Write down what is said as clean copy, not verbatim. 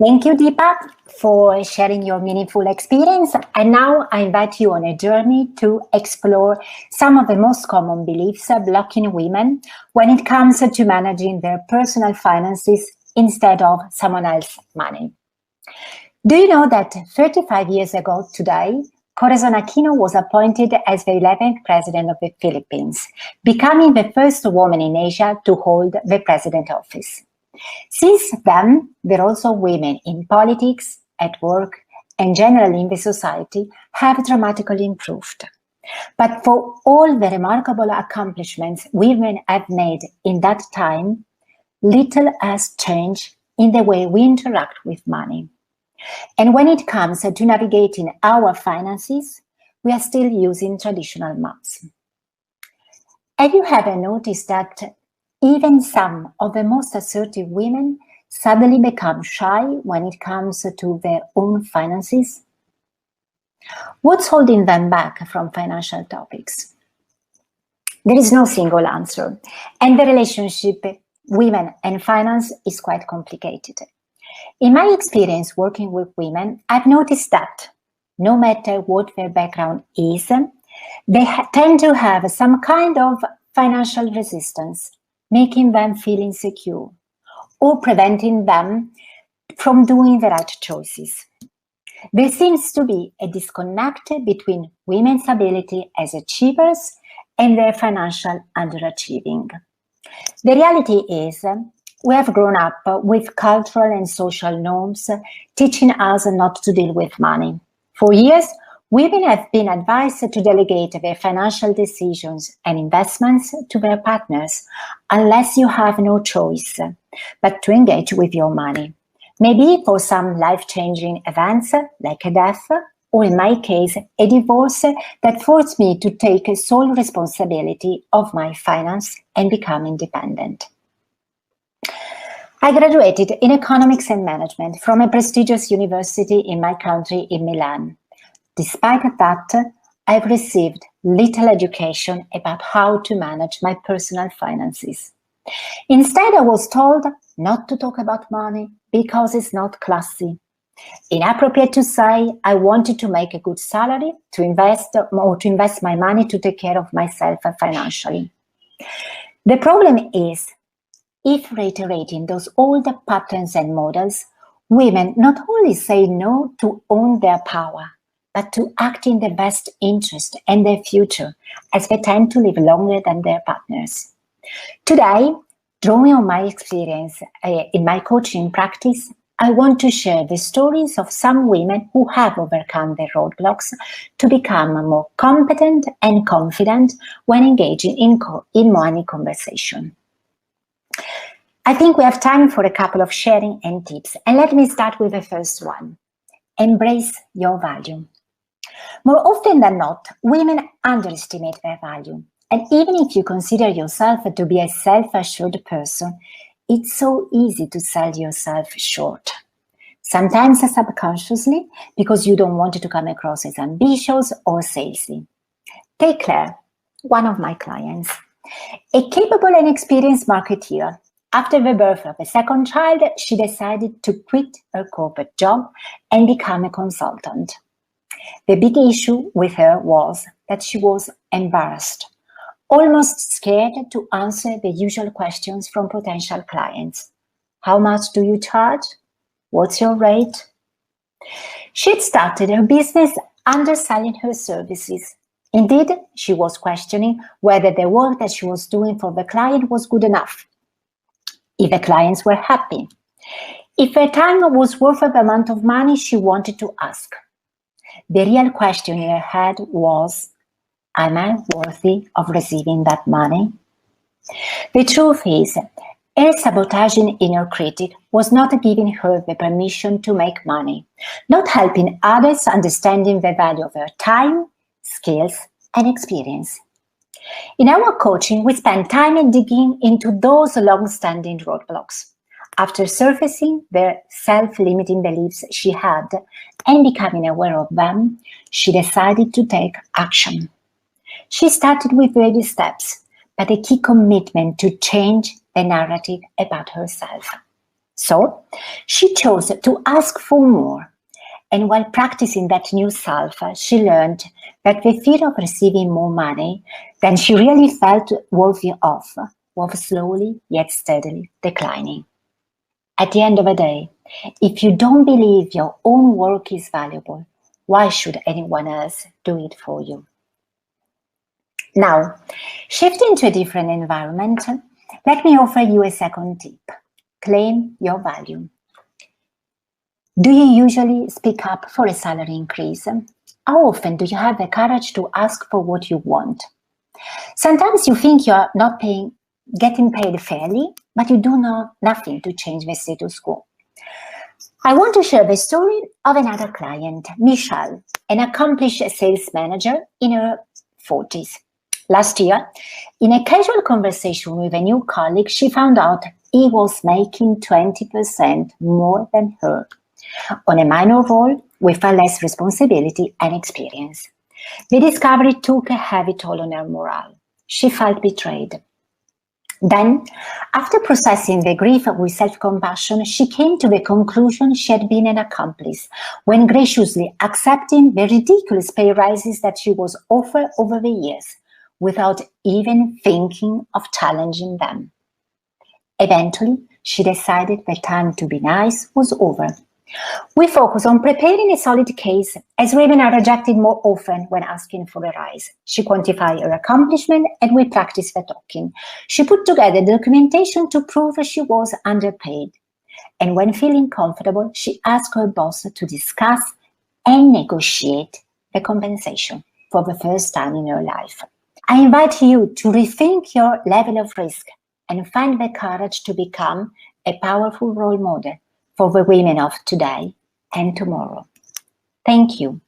Thank you, Deepa, for sharing your meaningful experience. And now I invite you on a journey to explore some of the most common beliefs blocking women when it comes to managing their personal finances instead of someone else's money. Do you know that 35 years ago today, Corazon Aquino was appointed as the 11th president of the Philippines, becoming the first woman in Asia to hold the president office. Since then, there are also women in politics, at work, and generally in the society have dramatically improved. But for all the remarkable accomplishments women have made in that time, little has changed in the way we interact with money. And when it comes to navigating our finances, we are still using traditional maps. Have you ever noticed that even some of the most assertive women suddenly become shy when it comes to their own finances? What's holding them back from financial topics? There is no single answer, and the relationship women and finance is quite complicated. In my experience working with women, I've noticed that no matter what their background is, they tend to have some kind of financial resistance, making them feel insecure or preventing them from doing the right choices. There seems to be a disconnect between women's ability as achievers and their financial underachieving. The reality is, we have grown up with cultural and social norms teaching us not to deal with money. For years, women have been advised to delegate their financial decisions and investments to their partners, unless you have no choice but to engage with your money. Maybe for some life-changing events like a death, or in my case, a divorce that forced me to take sole responsibility of my finance and become independent. I graduated in economics and management from a prestigious university in my country in Milan. Despite that, I've received little education about how to manage my personal finances. Instead, I was told not to talk about money because it's not classy. Inappropriate to say I wanted to make a good salary, to invest my money to take care of myself financially. The problem is, if reiterating those old patterns and models, women not only say no to own their power, but to act in their best interest and their future, as they tend to live longer than their partners. Today, drawing on my experience in my coaching practice, I want to share the stories of some women who have overcome their roadblocks to become more competent and confident when engaging in money conversation. I think we have time for a couple of sharing and tips, and let me start with the first one. Embrace your value. More often than not, women underestimate their value. And even if you consider yourself to be a self-assured person, it's so easy to sell yourself short. Sometimes subconsciously, because you don't want to come across as ambitious or salesy. Take Claire, one of my clients. A capable and experienced marketeer. After the birth of a second child, she decided to quit her corporate job and become a consultant. The big issue with her was that she was embarrassed, almost scared to answer the usual questions from potential clients. How much do you charge? What's your rate? She had started her business underselling her services. Indeed, she was questioning whether the work that she was doing for the client was good enough, if the clients were happy, if her time was worth the amount of money she wanted to ask. The real question in her head was, am I worthy of receiving that money? The truth is, her sabotaging inner critic was not giving her the permission to make money, not helping others understanding the value of her time, skills, and experience. In our coaching, we spend time in digging into those long-standing roadblocks. After surfacing the self-limiting beliefs she had and becoming aware of them, she decided to take action. She started with baby steps, but a key commitment to change the narrative about herself. So she chose to ask for more. And while practicing that new self, she learned that the fear of receiving more money than she really felt worthy of was slowly yet steadily declining. At the end of the day, if you don't believe your own work is valuable, why should anyone else do it for you? Now, shifting to a different environment, let me offer you a second tip. Claim your value. Do you usually speak up for a salary increase? How often do you have the courage to ask for what you want? Sometimes you think you're not getting paid fairly, but you do nothing to change the status quo. I want to share the story of another client, Michelle, an accomplished sales manager in her 40s. Last year, in a casual conversation with a new colleague, she found out he was making 20% more than her on a minor role with far less responsibility and experience. The discovery took a heavy toll on her morale. She felt betrayed. Then, after processing the grief with self-compassion, she came to the conclusion she had been an accomplice when graciously accepting the ridiculous pay rises that she was offered over the years without even thinking of challenging them. Eventually, she decided the time to be nice was over. We focus on preparing a solid case as women are rejected more often when asking for a rise. She quantified her accomplishment and we practiced the talking. She put together the documentation to prove she was underpaid. And when feeling comfortable, she asked her boss to discuss and negotiate the compensation for the first time in her life. I invite you to rethink your level of risk and find the courage to become a powerful role model for the women of today and tomorrow. Thank you.